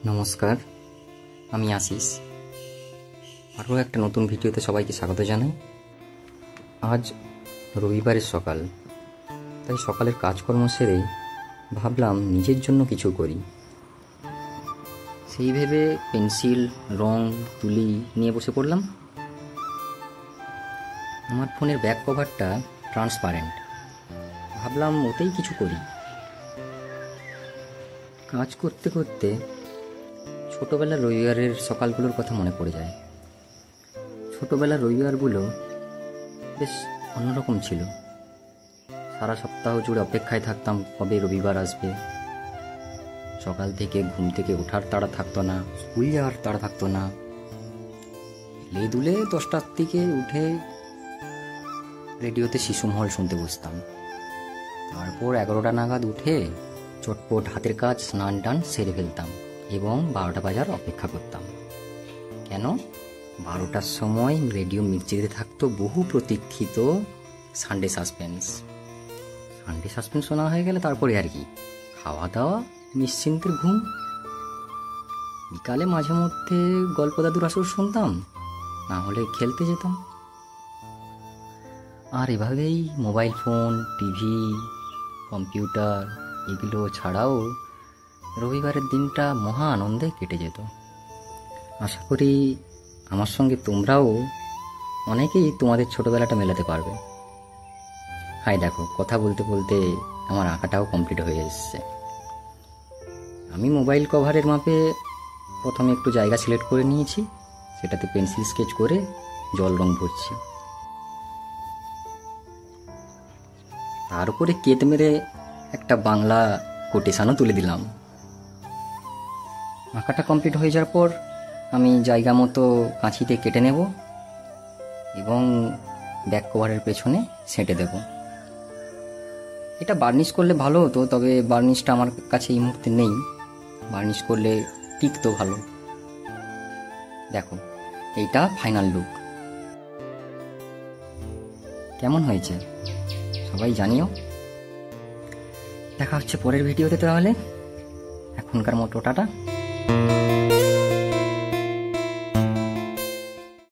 নমস্কার, আমি আশিস। আরও একটা নতুন ভিডিওতে সবাইকে স্বাগত জানাই। আজ রবিবারের সকাল, তাই সকালের কাজকর্ম সেরে ভাবলাম নিজের জন্য কিছু করি। সেই ভেবে পেন্সিল, রং, তুলি নিয়ে বসে পড়লাম। আমার ফোনের ব্যাক কভারটা ট্রান্সপারেন্ট, ভাবলাম ওতেই কিছু করি। কাজ করতে করতে ছোটোবেলার রবিবারের সকালগুলোর কথা মনে পড়ে যায়। ছোটোবেলার রবিবারগুলো বেশ অন্যরকম ছিল। সারা সপ্তাহ জুড়ে অপেক্ষায় থাকতাম কবে রবিবার আসবে। সকাল থেকে ঘুম থেকে ওঠার তাড়া থাকতো না, স্কুল যাওয়ার তাড়া থাকতো না। হেলে দুলে 10টার দিকে উঠে রেডিওতে শিশুমহল শুনতে বসতাম। তারপর 11টা নাগাদ উঠে চটপট হাতের কাজ স্নান টান সেরে ফেলতাম এবং 12টা বাজার অপেক্ষা করতাম। কেন? 12টার সময় রেডিও মির্চিতে থাকতো বহু প্রতীক্ষিত সানডে সাসপেন্স। সানডে সাসপেন্স শোনা হয়ে গেলে তারপরে আর কি, খাওয়া দাওয়া, নিশ্চিন্তের ঘুম। বিকালে মাঝে মধ্যে গল্প দাদুর আসর শুনতাম, না হলে খেলতে যেতাম। আর এভাবেই মোবাইল ফোন, টিভি, কম্পিউটার এগুলো ছাড়াও রবিবারের দিনটা মহা আনন্দে কেটে যেত। আশা করি আমার সঙ্গে তোমরাও অনেকেই তোমাদের ছোটবেলাটা মেলাতে পারবে। হাই দেখো, কথা বলতে বলতে আমার আঁকাটাও কমপ্লিট হয়ে এসছে। আমি মোবাইল কভারের মাপে প্রথমে একটু জায়গা সিলেক্ট করে নিয়েছি, সেটাতে পেন্সিল স্কেচ করে জল রং ভরছি। তার উপরে কেত মেরে একটা বাংলা কোটেশনও তুলে দিলাম। আঁকাটা কমপ্লিট হয়ে যাওয়ার পর আমি জায়গা মতো কাঁচিতে কেটে নেব এবং ব্যাক কভারের পেছনে সেঁটে দেব। এটা বার্নিশ করলে ভালো হতো, তবে বার্নিশটা আমার কাছে এই মুহূর্তে নেই। বার্নিশ করলে টিকতো ভালো। দেখো, এইটা ফাইনাল লুক। কেমন হয়েছে সবাই জানিও। দেখা হচ্ছে পরের ভিডিওতে। তাহলে এখনকার মতো টাটা।